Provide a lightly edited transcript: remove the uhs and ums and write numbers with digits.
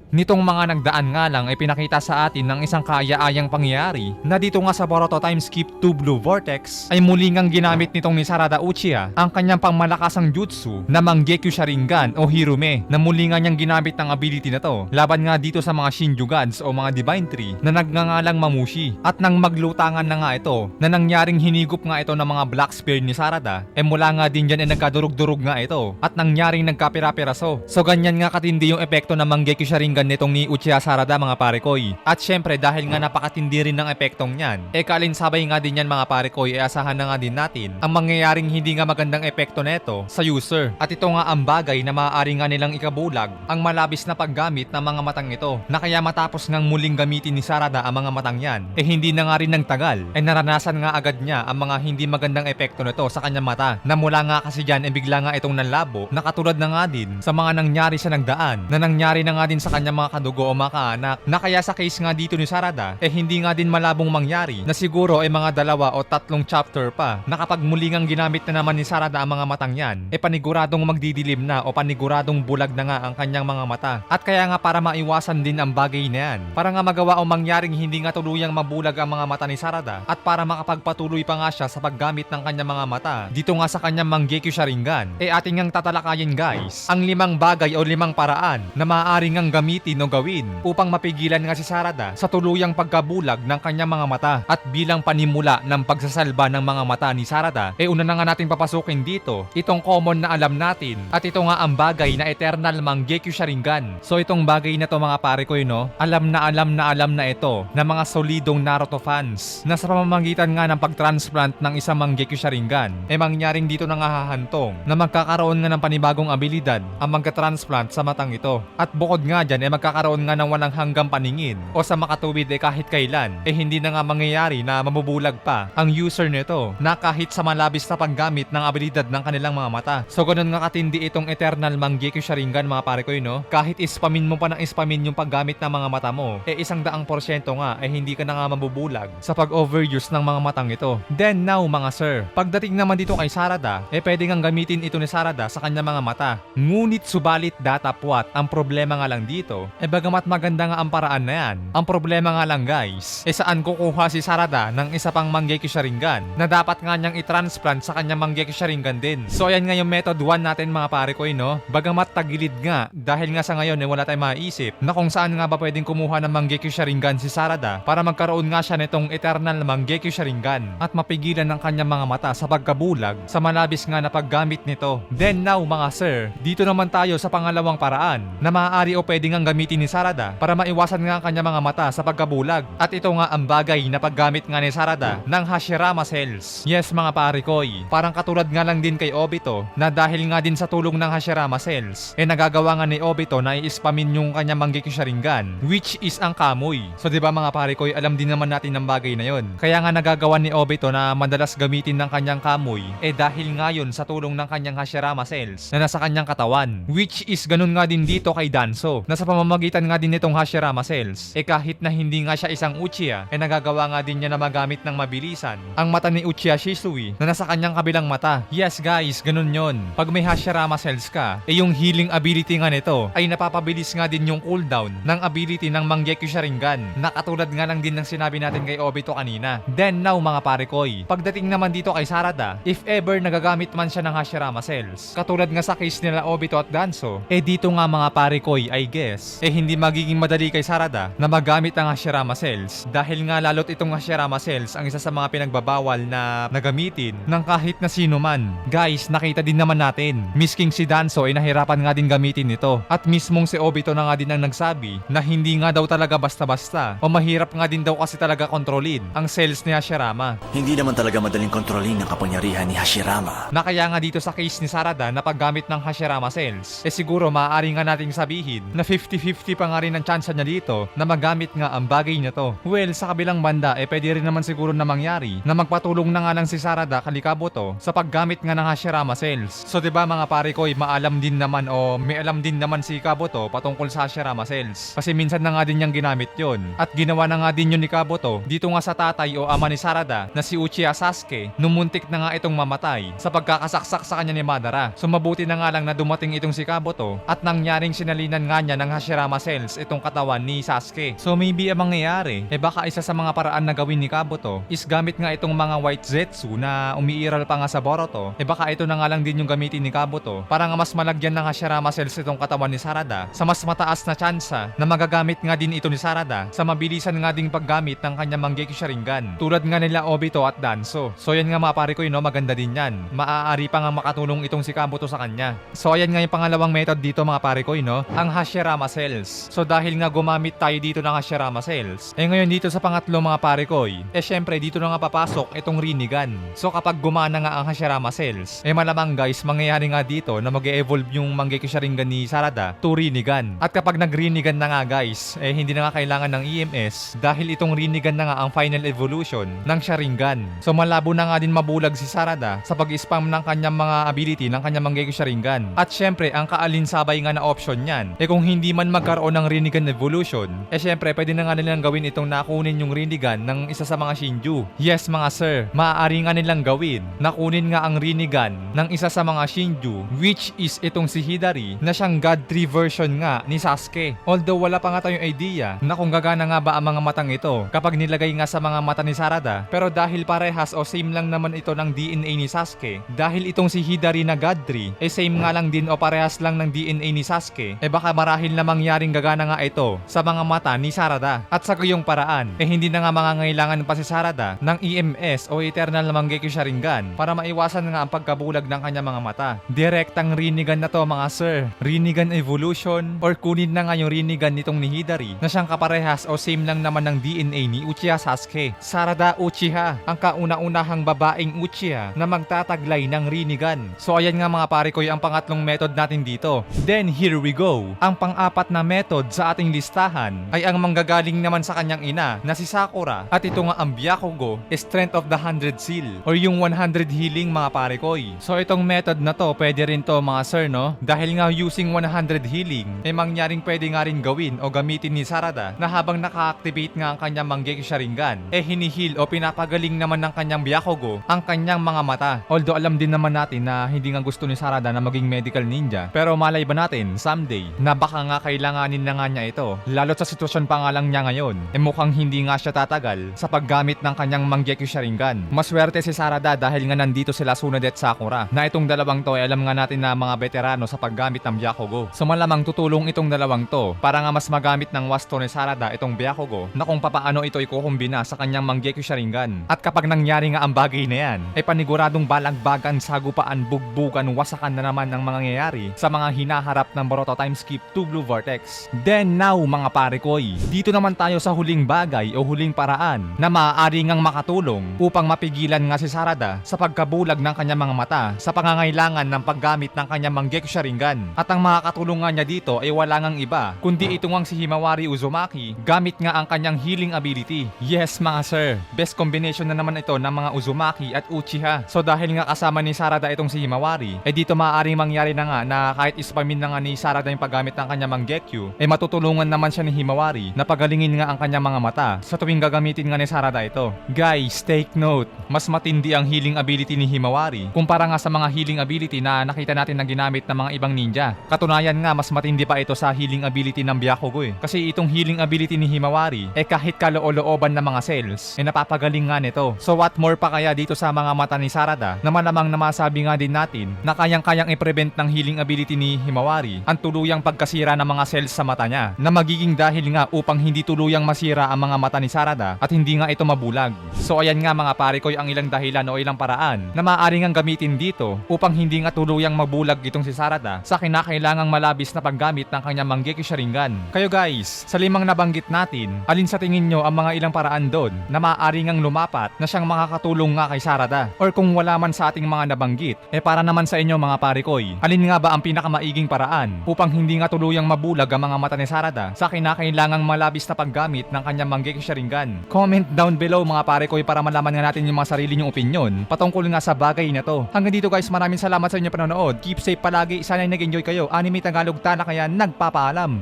Nitong mga nagdaan nga lang ay pinakita sa atin ng isang kaaya-ayang pangyayari na dito nga sa Boruto Time Skip 2 Blue Vortex ay muli ngang ginamit nitong ni Sarada Uchiha ang kanyang pangmalakasang jutsu na Mangekyou Sharingan o Hirume na muli nga niyang ginamit ng ability na to laban nga dito sa mga Shinju Gods o mga Divine Tree na nagngangalang Mamushi. At nang maglutangan na nga ito na nangyaring hinigop nga ito ng mga Black Spear ni Sarada mula nga din dyan ay nagkadurog-durog nga ito at nangyaring nagkapira-piraso. So ganyan nga katindi yung epekto ng Mangekyou Sharingan nitong ni Uchiha Sarada mga parekoy. At syempre dahil nga napakatindi rin ng epektong yan, kalinsabay nga din yan mga parekoy, asahan na nga din natin ang mangyayaring hindi nga magandang epekto neto sa user. At ito nga ang bagay na maaari nga nilang ikabulag ang malabis na paggamit ng mga matang ito na kaya matapos ngang muling gamitin ni Sarada ang mga matang yan, hindi na nga rin nagtagal naranasan nga agad niya ang mga hindi magandang epekto nito sa kanyang mata na mula nga kasi dyan bigla nga itong nanlabo na katulad na nga din sa mga nangyari sa nagdaan na nangyari na nga din sa kanyang mga kadugo o mga kaanak na kaya sa case nga dito ni Sarada hindi nga din malabong mangyari na siguro mga 2 o 3 chapter pa na kapag muli ngang ginamit na naman ni Sarada ang mga matang yan paniguradong magdidilim na o paniguradong bulag na nga ang kanyang mga mata. At kaya nga para maiwasan din ang bagay na yan, para nga magawa o mangyaring hindi nga tuluyang mabulag ang mga mata ni Sarada at para makapagpatuloy pa nga siya sa paggamit ng kanyang mga mata dito nga sa kanyang Mangekyou Sharingan ating ngang tatalakayin guys ang 5 bagay o 5 paraan na maaari ngang gamitin o gawin upang mapigilan nga si Sarada sa tuluyang pagkabulag ng kanyang mga mata. At bilang panimula ng pagsasalba ng mga mata ni Sarada una na nga natin papasukin dito itong common na alam natin at ito nga ang bagay na Eternal Mangekyou Sharingan. So itong bagay na to mga pare ko alam na ito na mga solidong Naruto fans na sa pamamagitan nga ng pagtransplant ng isang Mangekyou Sharingan mangyaring dito na nga hahantong na magkakaroon nga ng panibagong abilidad ang magka-transplant sa matang ito. At bukod nga dyan magkakaroon nga ng walang hanggang paningin o sa makatuwid kahit kailan hindi na nga mangyayari na mabubulag pa ang user nito na kahit sa malabis na paggamit ng abilidad ng kanilang mga mata. So ganun nga katindi itong Eternal Mangekyou Sharingan mga pare ko kahit ispamin mo pa ng ispamin yung paggamit ng mga mata mo 100% nga hindi ka na nga mabubulag sa pag-overuse ng mga matang ito. Then now mga sir, pagdating naman dito kay Sarada pwede ngang gamitin ito ni Sarada sa kanyang mga mata. Ngunit subalit datapwat ang problema nga lang dito bagamat maganda nga ang paraan na yan, ang problema nga lang guys saan kukuha si Sarada ng isa pang Mangekyou Sharingan na dapat nga niyang i-transplant sa kanyang Mangekyou Sharingan din. So ayan nga yung method 1 natin mga pare ko bagamat tagilid nga dahil nga sa ngayon wala tayong maisip na kung saan nga ba pwedeng kumuha ng Mangekyou Sharingan si Sarada para magkaroon nga siya nitong Eternal Mangekyou Sharingan at mapigilan ng kanyang mga mata sa pagkabulag sa malabis nga na paggamit nito. Then now mga sir, dito naman tayo sa pangalawang paraan na maaari o pwede nga gamitin ni Sarada para maiwasan nga ang kanyang mga mata sa pagkabulag. At ito nga ang bagay na paggamit nga ni Sarada ng Hashirama Cells. Yes mga pare ko, parang katulad nga lang din kay Obito na dahil nga din sa tulong ng Hashirama Cells nagagawa nga ni Obito na i-spamin yung kanyang Mangekyou Sharingan which is ang Kamui. So diba mga pare ko, alam din naman natin ang bagay na yon. Kaya nga nagagawa ni Obito na madalas gamitin ng kanyang Kamui dahil nga yun sa tulong ng kanyang Hashirama Cells na nasa kanyang katawan. Which is ganun nga din dito kay Danzo na sa pamamagitan nga din nitong Hashirama Cells kahit na hindi nga siya isang Uchiha nagagawa nga din niya na magamit ng mabilisan ang mata ni Uchiha Shisui na nasa kanyang kabilang mata. Yes guys, ganun yon. Pag may Hashirama Cells ka yung healing ability nga nito ay napapabilis nga din yung cooldown ng ability ng Mangekyou Sharingan na katulad nga lang din ng sinabi natin kay Obito kanina. Then now mga pare koy, pagdating naman dito kay Sarada, if ever nagagamit man siya ng Hashirama Cells katulad nga sa case nila Obito at Danzo dito nga mga pare koy I guess hindi magiging madali kay Sarada na magamit ang Hashirama Cells dahil nga lalot itong Hashirama Cells ang isa sa mga pinagbabawal na nagamitin ng kahit na sino man. Guys, nakita din naman natin misking si Danzo nahirapan nga din gamitin ito at mismong si Obito na nga din ang nagsabi na hindi nga daw talaga basta-basta o mahirap nga din daw kasi talaga kontrolin ang cells ni Hashirama. Hindi naman talaga madaling kontrolin ang kapangyarihan ni Hashirama. Na kaya nga dito sa case ni Sarada na paggamit ng Hashirama Cells siguro maaari nga nating sabihin na 50-50 pa nga rin ang chance niya dito na magamit nga ang bagay na to. Well, sa kabilang banda pwede rin naman siguro na mangyari na magpatulong na nga lang si Sarada kay Kabuto sa paggamit nga ng Hashirama Cells. So diba mga pare ko, maalam din naman o may alam din naman si Kabuto patungkol sa Hashirama Cells kasi minsan na nga din niyang ginamit yon at ginawa na nga din yun ni Kabuto dito nga sa tatay o ama ni Sarada na si Uchiha Sasuke nung muntik na nga itong mamatay sa pagkakasaksak sa kanya ni Madara. So mabuti na nga lang na dumating itong si Kabuto at nangyaring sinalinan nga niya ng Hashirama Cells itong katawan ni Sasuke. So maybe ang mangyayari, baka isa sa mga paraan na gawin ni Kabuto is gamit nga itong mga White Zetsu na umiiral pa nga sa Boruto, baka ito na nga lang din yung gamitin ni Kabuto para nga mas malagyan ng Hashirama Cells itong katawan ni Sarada sa mas mataas na tsansa na magagamit nga din ito ni Sarada sa mabilisan nga ding paggamit ng kanyang Mangekyou Sharingan tulad nga nila Obito at Danzo. So yan nga mga pare ko, maganda din yan. Maaari pa nga makatulong itong si Kabuto sa kanya. So ayan nga yung pangalawang method dito mga pare ko, ang Hashirama Cells. So dahil nga gumamit tayo dito ng Hashirama Cells, ngayon dito sa pangatlo mga pare ko, syempre dito na nga papasok itong Rinnegan. So kapag gumana nga ang Hashirama Cells, malamang guys, mangyayari nga dito na mag-evolve yung Mangekyou Sharingan ni Sarada to Rinnegan. At kapag nag-Rinnegan na nga guys, hindi na nga kailangan ng EMS dahil itong Rinnegan na nga ang final evolution ng Sharingan. So malabo na nga din mabulag si Sarada sa pag-spam ng kanyang mga ability ng kanyang Mangekyou Sharingan. At syempre, ang kaalinsabay nga na option niyan, kung hindi man magkaroon ng Rinnegan evolution, syempre pwede na nga nilang gawin itong nakunin yung Rinnegan ng isa sa mga Shinju. Yes mga sir, maaari nga nilang gawin nakunin nga ang Rinnegan ng isa sa mga Shinju, which is itong si Hidari na siyang God 3 version nga ni Sasuke. Although wala pa nga tayong idea na kung gagana nga ba ang mga matang ito kapag nilagay nga sa mga mata ni Sarada, pero dahil parehas o same lang naman ito ng DNA ni Sasuke, dahil itong si Hidari na God 3 same nga lang din o parehas lang ng DNA ni Sasuke, baka marahil na mangyaring gagana nga ito sa mga mata ni Sarada. At sa gayong paraan, hindi na nga mangangailangan pa si Sarada ng EMS o Eternal Mangekyou Sharingan para maiwasan nga ang pagkabulag ng kanyang mga mata. Direktang Rinnegan na to mga sir. Rinnegan evolution or kunin na nga yung Rinnegan nitong ni Hidari na siyang kaparehas o same lang naman ng DNA ni Uchiha Sasuke. Sarada Uchiha, ang kauna-unahang babaeng Uchiha na magtataglay ng Rinnegan. So ayan nga mga pare ko ang pangatlong method natin dito. Then here we go. Ang pang-apat na method sa ating listahan ay ang manggagaling naman sa kanyang ina na si Sakura at ito nga ang Byakugo, Strength of the 100 Seal or yung 100 healing mga pare ko. So itong method na to pwede rin to mga sir dahil nga using 100 healing mangyaring pwede nga rin gawin o gamitin ni Sarada na habang naka-activate nga ang kanyang Mangekyou Sharingan hinihil o pinapagaling naman ng kanyang Byakugo ang kanyang mga mata. Although alam din naman natin na hindi nga gusto ni Sarada na maging medical ninja, pero malay ba natin someday na baka nga kailanganin na nga niya ito, lalo sa sitwasyon pa nga lang niya ngayon mukhang hindi nga siya tatagal sa paggamit ng kanyang Mangekyou Sharingan. Maswerte si Sarada dahil nga nandito sila Tsunade at Sakura na itong dalawang to alam nga natin na mga veterano sa paggamit ng Byakugo. So malamang tutulong itong dalawang to para nga mas magamit ng wasto ni Sarada itong Byakugo na kung papaano ito ikukumbina sa kanyang Mangekyou Sharingan. At kapag nangyari nga ang bagay na yan, paniguradong balagbagan, sagupaan, bugbugan, wasakan na naman ang mangyayari sa mga hinaharap ng Boruto Time Skip 2 Blue Vortex. Then now mga pare koy, dito naman tayo sa huling bagay o huling paraan na maaari ngang makatulong upang mapigilan nga si Sarada sa pagkabulag ng kanyang mga mata sa pangangailangan ng paggamit ng kanyang Mangekyou Sharingan. At ang makakatulong nga niya dito ay wala ngang iba kundi ito ngang si Himawari Uzumaki gamit nga ang kanyang healing ability. Yes mga sir, best combination na naman ito ng mga Uzumaki at Uchiha. So dahil nga kasama ni Sarada itong si Himawari, dito maaaring mangyari na nga na kahit ispamin na nga ni Sarada yung paggamit ng kanyang Mangekyou, matutulungan naman siya ni Himawari na pagalingin nga ang kanyang mga mata sa tuwing gagamitin nga ni Sarada ito. Guys, take note, mas matindi ang healing ability ni Himawari kumpara nga sa mga healing ability na nakita natin na ginamit ng mga ibang ninja. Katunayan nga, mas matindi pa ito sa healing ability ng Byakugo kasi itong healing ability ni Himawari kahit kaloo-looban ng mga cells napapagaling nga nito. So what more pa kaya dito sa mga mata ni Sarada na malamang na masabi nga din natin na kayang-kayang i-prevent ng healing ability ni Himawari ang tuluyang pagkasira ng mga cells sa mata niya na magiging dahil nga upang hindi tuluyang masira ang mga mata ni Sarada at hindi nga ito mabulag. So ayan nga mga pare ko ang ilang dahilan o ilang paraan na maaari ngang gamitin dito upang hindi nga tuluyang mabulag itong si Sarada sa kinakailangang malabis na paggamit ng kanyang Mangekyou Sharingan. Kayo guys, sa limang nabanggit natin, alin sa tingin nyo ang mga ilang paraan doon na maaari ngang lumapat na siyang makakatulong nga kay Sarada? Or kung wala man sa ating mga nabanggit, para naman sa inyo mga pare koy, alin nga ba ang pinakamaiging paraan upang hindi nga tuluyang mabulag ang mga mata ni Sarada sa kinakailangang malabis na paggamit ng kanyang Mangekyou Sharingan? Comment down below mga pare koy para malaman nga natin yung mga sarili nyong opinion patungkol nga sa bagay na to. Hanggang dito guys, maraming salamat sa inyong panonood. Keep safe palagi. Sana'y nag-enjoy kayo. Anime Tagalog Talakayan nagpapaalam.